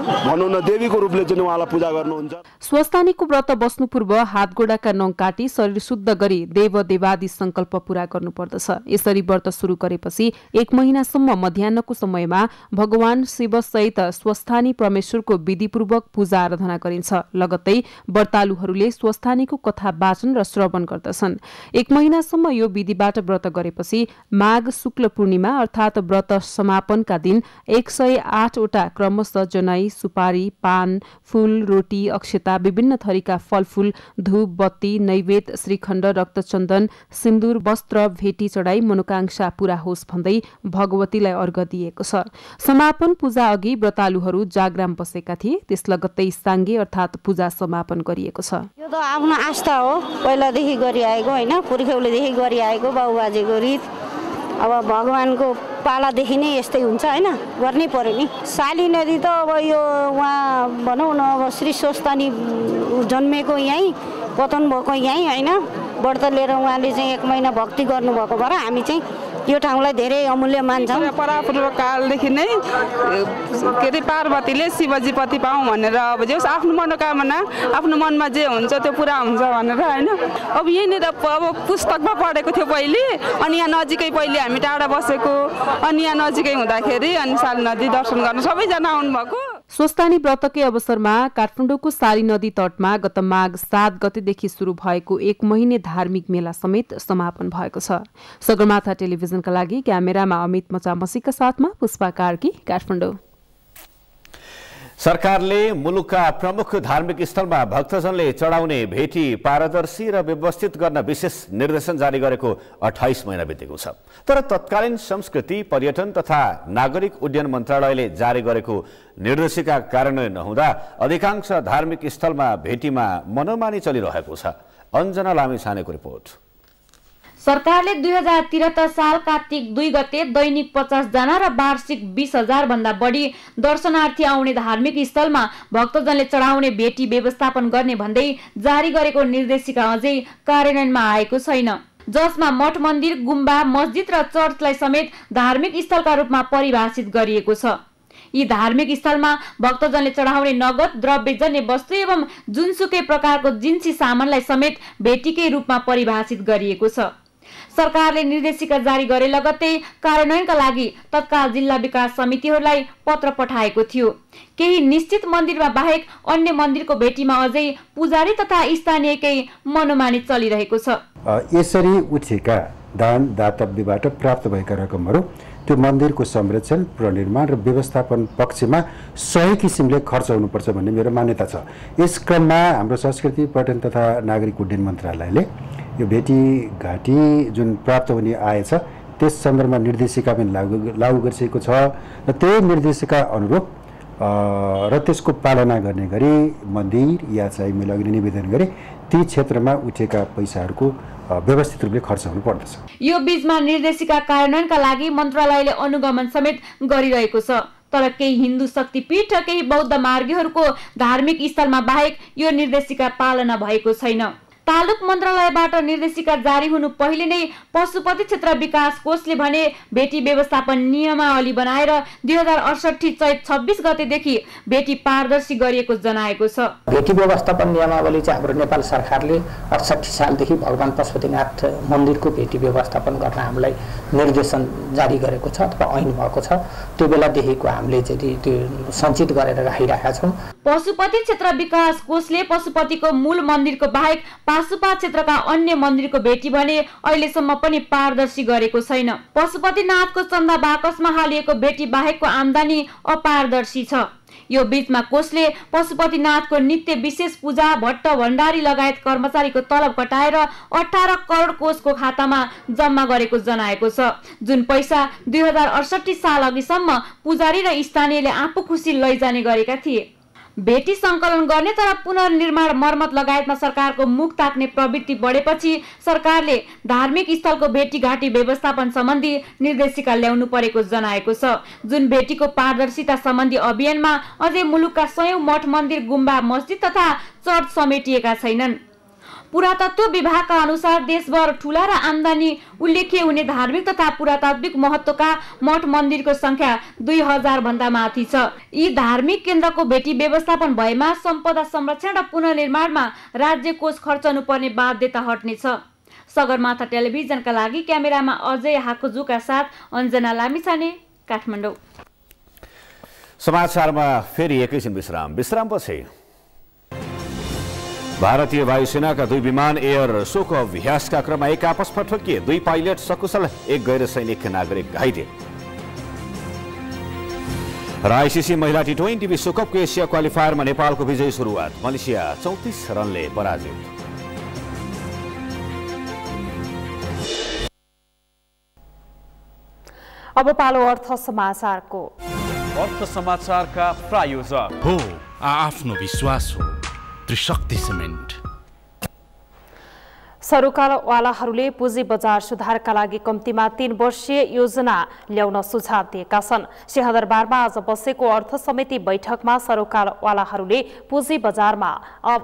भनौँ न देवीको रूपले चाहिँ उहाँलाई पूजा गर्नुहुन्छ। स्वस्थानीको व्रत बस्नु पूर्व हातगोडाका नङ काटी शरीर शुद्ध गरी देव देवादि संकल्प पूरा गर्नुपर्दछ। यसरी व्रत सुरु गरेपछि 1 महिनासम्म मध्याह्नको समयमा भगवान शिव सहित स्वस्थानी परमेश्वरको विधिपूर्वक पूजा आराधना गरिन्छ। लगत्तै व्रतालुहरूले स्वस्थानीको कथा वाचन र श्रवण गर्दछन्। 1 महिनासम्म यो विधिबाट व्रत गरेपछि माघ शुक्ल पूर्णिमा अर्थात व्रत समापनका दिन 108 वटा क्रमशः जनै, सुपारी, पान, फूल, रोटी, अक्षता, विभिन्न थरीका फलफूल, धूप, बत्ती, नैवेद्य, श्रीखण्ड, रक्तचन्दन, सिन्दूर, वस्त्र भेटी चढाई मनोकांक्षा पूरा होस् भन्दै भगवतीलाई अर्घ दिएको छ। समापन पूजा अघि व्रतालुहरू जागराम बसेका थिए। त्यस लगत्तै साङ्गे अर्थात पूजा समापन गरिएको छ। यो त आफ्नो आस्था हो, पहिलादेखि गरिआएको होइन, पुर्ख्यौलीदेखि गरिआएको बाबुबाजेको रीत। अब भगवानको पालादेखि नै यस्तै हुन्छ होइन, गर्नै पर्यो नि। साली नदी त अब यो उहाँ भनौँ न अब श्री स्वस्थानी जन्मेको यहीँ, पतन भएको यहीँ होइन, व्रत लिएर उहाँले चाहिँ 1 महिना भक्ति गर्नुभएको भएर हामी चाहिँ यो ठाउँलाई धेरै अमूल्य मान्छौँ। परापूर्व कालदेखि नै के अरे पार्वतीले शिवजी पति पाऊँ भनेर अब जे आफ्नो मनोकामना आफ्नो मनमा जे हुन्छ त्यो पुरा हुन्छ भनेर होइन। अब यहीँनिर अब पुस्तकमा पढेको थियो पहिले, अनि यहाँ नजिकै पहिले हामी टाढा बसेको, अनि यहाँ नजिकै हुँदाखेरि अनि साली नदी दर्शन गर्न सबैजना आउनुभएको। स्वस्थानी व्रतकै अवसरमा काठमाडौँको साली नदी तटमा गत माघ 7 गतेदेखि सुरु भएको 1 महिने धार्मिक मेला समेत समापन भएको छ। सगरमाथा टेलिभिजनका लागि क्यामेरामा अमित मचामसीका साथमा पुष्पा कार्की, काठमाडौँ। सरकारले मुलुकका प्रमुख धार्मिक स्थलमा भक्तजनले चढाउने भेटी पारदर्शी र व्यवस्थित गर्न विशेष निर्देशन जारी गरेको 28 महिना बितेको छ। तर तत्कालीन संस्कृति, पर्यटन तथा नागरिक उड्डयन मन्त्रालयले जारी गरेको निर्देशिका कार्यान्वयन नहुँदा अधिकांश धार्मिक स्थलमा भेटीमा मनोमानी चलिरहेको छ। अञ्जना लामिछानेको रिपोर्ट। सरकारले 2073 साल कार्तिक 2 गते दैनिक 50 जना र वार्षिक 20,000 भन्दा बढी दर्शनार्थी आउने धार्मिक स्थलमा भक्तजनले चढाउने भेटी व्यवस्थापन गर्ने भन्दै जारी गरेको निर्देशिका अझै कार्यान्वयनमा आएको छैन, जसमा मठ मन्दिर, गुम्बा, मस्जिद र चर्चलाई समेत धार्मिक स्थलका रूपमा परिभाषित गरिएको छ। यी धार्मिक स्थलमा भक्तजनले चढाउने नगद द्रव्यजन्य वस्तु एवं जुनसुकै प्रकारको जिन्सी सामानलाई समेत भेटीकै रूपमा परिभाषित गरिएको छ। सरकारले निर्देशिका जारी गरे लगत्तै कार्यान्वयनका लागि तत्काल जिल्ला विकास समितिहरूलाई पत्र पठाएको थियो। केही निश्चित मन्दिरमा बाहेक अन्य मन्दिरको भेटीमा अझै पुजारी तथा स्थानीयकै मनोमानी चलिरहेको छ। यसरी उठेका दान दातव्यबाट प्राप्त भएका रकमहरू त्यो मन्दिरको संरक्षण, पुनर्निर्माण र व्यवस्थापन पक्षमा सही किसिमले खर्च हुनुपर्छ भन्ने मेरो मान्यता छ। यस क्रममा हाम्रो संस्कृति, पर्यटन तथा नागरिक उड्डयन मन्त्रालयले यो भेटीघाटी जुन प्राप्त हुने आय छ त्यस सन्दर्भमा निर्देशिका पनि लागू गरिसकेको छ र त्यही निर्देशिका अनुरूप र त्यसको पालना गर्ने गरी मन्दिर या चाहिँ मैले अघि निवेदन गरेँ ती क्षेत्रमा उठेका पैसाहरूको व्यवस्थित रूपले खर्च हुनु पर्दछ। यो बीचमा निर्देशिका कार्यान्वयनका लागि मन्त्रालयले अनुगमन समेत गरिरहेको छ। तर केही हिन्दू शक्तिपीठ र केही बौद्ध मार्गीहरूको धार्मिक स्थलमा बाहेक यो निर्देशिका पालना भएको छैन। तालुक मन्त्रालयबाट निर्देशिका जारी हुनु पहिले नै पशुपति क्षेत्र विकास कोषले भने भेटी व्यवस्थापन नियमावली बनाएर 2068 चैत 26 गतेदेखि भेटी पारदर्शी गरिएको जनाएको छ। भेटी व्यवस्थापन नियमावली चाहिँ हाम्रो नेपाल सरकारले 68 सालदेखि भगवान पशुपतिनाथ मन्दिरको भेटी व्यवस्थापन गर्न हामीलाई निर्देशन जारी गरेको छ अथवा ऐन भएको छ। त्यो बेलादेखिको हामीले चाहिँ त्यो सञ्चित गरेर राखिरहेका छौँ। पशुपति क्षेत्र विकास कोषले पशुपतिको मूल मन्दिरको बाहेक पाशुपा क्षेत्रका अन्य मन्दिरको भेटी भने अहिलेसम्म पनि पारदर्शी गरेको छैन। पशुपतिनाथको चन्दा बाकसमा हालिएको भेटी बाहेकको आम्दानी अपारदर्शी छ। यो बीचमा कोषले पशुपतिनाथको नित्य विशेष पूजा, भट्ट भण्डारी लगायत कर्मचारीको तलब कटाएर 18 करोड कोषको खातामा जम्मा गरेको जनाएको छ, जुन पैसा 2068 साल अघिसम्म पुजारी र स्थानीयले आफू खुसी लैजाने गरेका थिए। भेटी सङ्कलन गर्ने तर पुनर्निर्माण मर्मत लगायतमा सरकारको मुख ताक्ने प्रवृत्ति बढेपछि सरकारले धार्मिक स्थलको भेटीघाटी व्यवस्थापन सम्बन्धी निर्देशिका ल्याउनु परेको जनाएको छ, जुन भेटीको पारदर्शिता सम्बन्धी अभियानमा अझै मुलुकका सयौं मठ मन्दिर, गुम्बा, मस्जिद तथा चर्च समेटिएका छैनन्। पुरातत्व विभागका अनुसार देशभर ठूला र आम्दानी उल्लेख्य हुने धार्मिक तथा पुरातात्विक महत्त्वका मठ मन्दिरको संख्या 2000 भन्दा माथि छ। यी धार्मिक केन्द्रको भेटी व्यवस्थापन भएमा सम्पदा संरक्षण र पुनर्निर्माणमा राज्य कोष खर्चनु पर्ने बाध्यता हट्नेछ। सगरमाथा टेलिभिजनका लागि क्यामेरामा अजय हाकुजुका साथ अञ्जना लामिछाने, काठमाडौँ। समाचारमा फेरि एकैछिन विश्रामपछि भारतीय वायुसेनाका 2 विमान एयर शोको अभ्यासका क्रममा एक आपसमा ठोकिए। 2 पाइलट सकुशल, 1 गैर सैनिक नागरिक घाइते। र आइसिसी महिला टी20 विश्वकपको एसिया क्वालिफायरमा नेपालको विजयी सुरुवात। मलेसिया 34 रनले पराजित। अब पालो अर्थ समाचारको। अर्थ समाचारका प्रायोजक हो आफ्नो विश्वास हो त्रिशक्ति सिमेन्ट। सरोकारवालाहरूले पुँजी बजार सुधारका लागि कम्तीमा 3 वर्षीय योजना ल्याउन सुझाव दिएका छन्। सिंहदरबारमा आज बसेको अर्थ समिति बैठकमा सरोकारवालाहरूले पुँजी बजारमा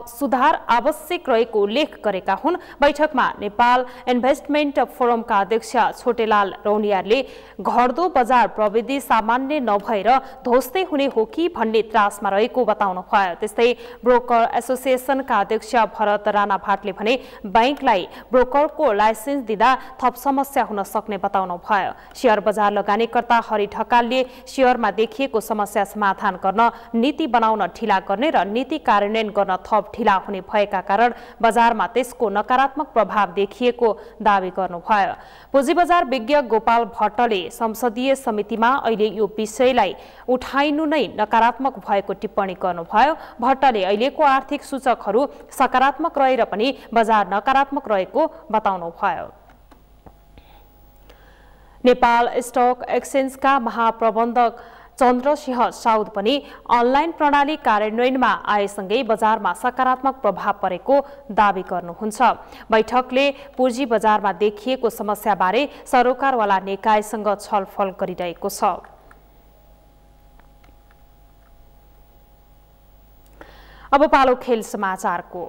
सुधार आवश्यक रहेको उल्लेख गरेका हुन्। बैठकमा नेपाल इन्भेस्टमेन्ट फोरमका अध्यक्ष छोटेलाल रौनियारले घट्दो बजार प्रविधि सामान्य नभएर ध्वस्तै हुने हो कि भन्ने त्रासमा रहेको बताउनु भयो। त्यस्तै ब्रोकर एसोसिएसनका अध्यक्ष भरत राणा भाटले भने बैंकलाई ब्रोकरको लाइसेन्स दिँदा थप समस्या हुन सक्ने बताउनु भयो। शेयर बजार लगानीकर्ता हरि ढकालले शेयरमा देखिएको समस्या समाधान गर्न नीति बनाउन ढिला गर्ने र नीति कार्यान्वयन गर्न थप ढिला हुने भएका कारण बजारमा त्यसको नकारात्मक प्रभाव देखिएको दावी गर्नुभयो। पुँजी बजार विज्ञ गोपाल भट्टले संसदीय समितिमा अहिले यो विषयलाई उठाइनु नै नकारात्मक भएको टिप्पणी गर्नुभयो। भट्टले अहिलेको आर्थिक सूचकहरू सकारात्मक रहेर पनि बजार नकारात्मक रहेको बताउनु भयो। नेपाल स्टक एक्सचेन्जका महाप्रबन्धक चन्द्रसिंह साउद पनि अनलाइन प्रणाली कार्यान्वयनमा आएसँगै बजारमा सकारात्मक प्रभाव परेको दावी गर्नुहुन्छ। बैठकले पुँजी बजारमा देखिएको समस्याबारे सरोकारवाला निकायसँग छलफल गरिरहेको छ। अब पालो खेल समाचारको।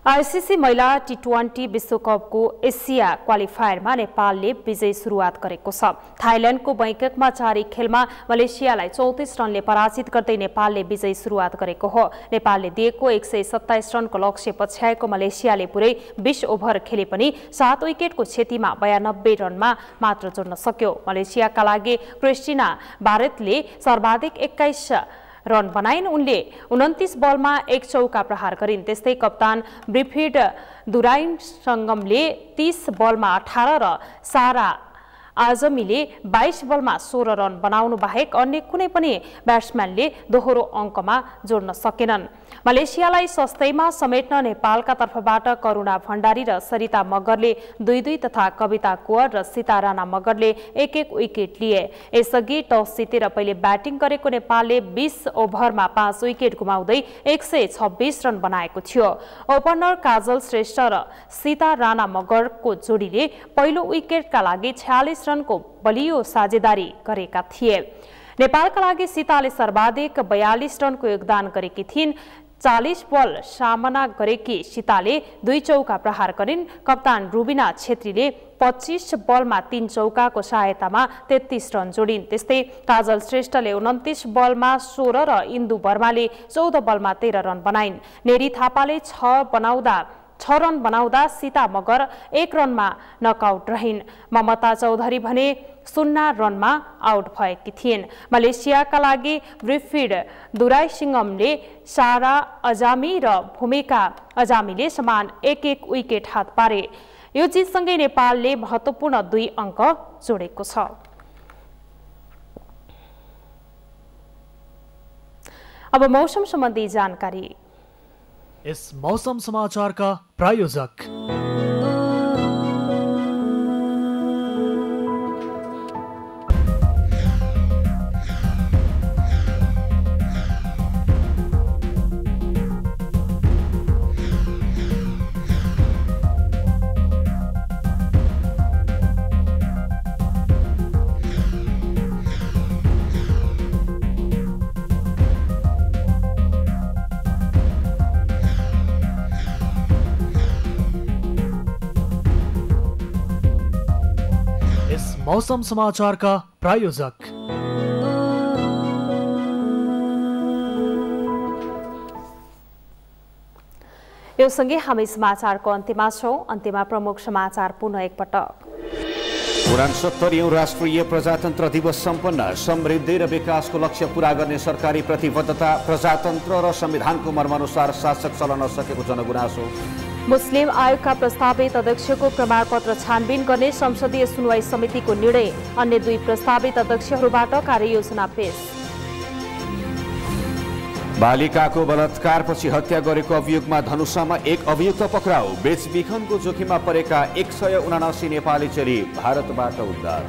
आईसीसी महिला टी20 विश्वकपको एसिया क्वालिफायरमा नेपालले विजयी सुरुवात गरेको छ। थाइल्याण्डको बैंककमा 4 खेलमा मलेसियालाई 34 रनले पराजित गर्दै नेपालले विजयी सुरुवात गरेको हो। नेपालले दिएको 127 रनको लक्ष्य पछ्याएको मलेसियाले पुरै 20 ओभर खेले पनि 7 विकेटको क्षतिमा 92 रनमा मात्र जोड्न सक्यो। मलेसियाका लागि क्रिस्टिना बारेतले सर्वाधिक 21 रन बनाइन्। उनले 29 बलमा 1 चौका प्रहार गरिन्। त्यस्तै कप्तान ब्रिफिड दुराइन संगमले 30 बलमा 18 र सारा आजमीले 22 बलमा 16 रन बनाउनु बाहेक अन्य कुनै पनि ब्याट्सम्यानले दोहोरो अङ्कमा जोड्न सकेनन्। मलेसियालाई सस्तैमा समेट्न नेपालका तर्फबाट करुणा भण्डारी र सरिता मगरले 2-2 तथा कविता कुवर र सीता राणा मगरले 1-1 विकेट लिए। यसअघि टस जितेर पहिले ब्याटिङ गरेको नेपालले 20 ओभरमा 5 विकेट गुमाउँदै 126 रन बनाएको थियो। ओपनर काजल श्रेष्ठ र सीता राणा मगरको जोडीले पहिलो विकेटका लागि 46 रनको बलियो साझेदारी गरेका थिए। नेपालका लागि सीताले सर्वाधिक 42 रनको योगदान गरेकी थिइन्। 40 बल सामना गरेकी सीताले 2 चौका प्रहार गरिन्। कप्तान रुबिना छेत्रीले 25 बलमा 3 चौकाको सहायतामा 33 रन जोडिन्। त्यस्तै काजल श्रेष्ठले 29 बलमा 16 र इन्दु वर्माले 14 बलमा 13 रन बनाइन्। नेरी थापाले 6 रन बनाउँदा सीता मगर 1 रनमा नकआउट रहिन्। ममता चौधरी भने 0 रनमा आउट भएकी थिइन्। मलेसियाका लागि ब्रिफिड दुराइसिंगमले सारा अजामी र भूमिका अजामीले समान 1-1 विकेट हात पारे। यो जितसँगै नेपालले महत्त्वपूर्ण 2 अङ्क जोडेको छ। अब मौसम सम्बन्धी जानकारी। इस मौसम समाचार का प्रायोजक मौसम समाचार का प्रायोजक यो सँगै हामी समाचारको अन्त्यमा छौं। अन्त्यमा प्रमुख समाचार पुनः एकपटक। 69औं राष्ट्रिय प्रजातन्त्र दिवस सम्पन्न। समृद्धि र विकासको लक्ष्य पूरा गर्ने सरकारी प्रतिबद्धता। प्रजातन्त्र र संविधानको मर्मानुसार शासक चल्न नसकेको जनगुनासो। मुस्लिम आयोगका प्रस्तावित अध्यक्षको प्रमाणपत्र छानबिन गर्ने संसदीय सुनवाई समितिको निर्णय। अन्य 2 प्रस्तावित अध्यक्षहरूबाट कार्ययोजना पेश। बालिकाको बलात्कारपछि हत्या गरेको अभियोगमा धनुषामा 1 अभियुक्त पक्राउ। बेचबिखनको जोखिममा परेका 179 नेपाली चेली भारतबाट उद्धार।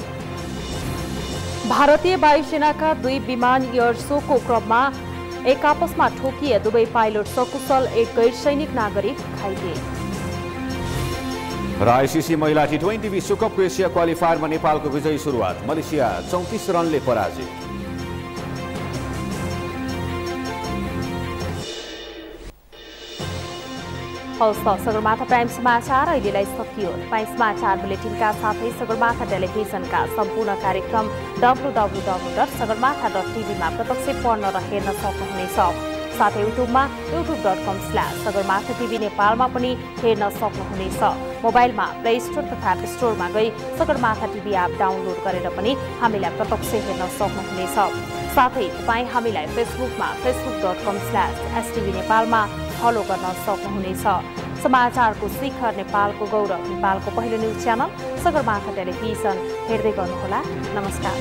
भारतीय वायुसेनाका 2 विमान एयर शोको क्रममा एक आपसमा ठोकिए। दुवै पाइलट सकुशल, एक गैर सैनिक नागरिक घाइते। र आईसीसी महिला टी20 विश्वकपको एसिया क्वालिफायरमा नेपालको विजयी सुरुवात। मलेसिया 34 रनले पराजित। हवस् त सगरमाथा प्राइम समाचार अहिलेलाई सकियो। तपाईँ समाचार बुलेटिनका साथै सगरमाथा टेलिभिजनका सम्पूर्ण कार्यक्रम www.sagarmatha.tv मा प्रत्यक्ष पढ्न र हेर्न सक्नुहुनेछ। साथै युट्युबमा youtube.com/sagarmatha TV नेपालमा पनि हेर्न सक्नुहुनेछ। मोबाइलमा प्ले स्टोर तथा एप स्टोरमा गई सगरमाथा टिभी एप डाउनलोड गरेर पनि हामीलाई प्रत्यक्ष हेर्न सक्नुहुनेछ। साथै तपाईँ हामीलाई फेसबुकमा facebook.com/stv नेपालमा फलो गर्न सक्नुहुनेछ। समाचारको शिखर, नेपालको गौरव, नेपालको पहिलो न्युज च्यानल सगरमाथा टेलिभिजन हेर्दै गर्नुहोला। नमस्कार।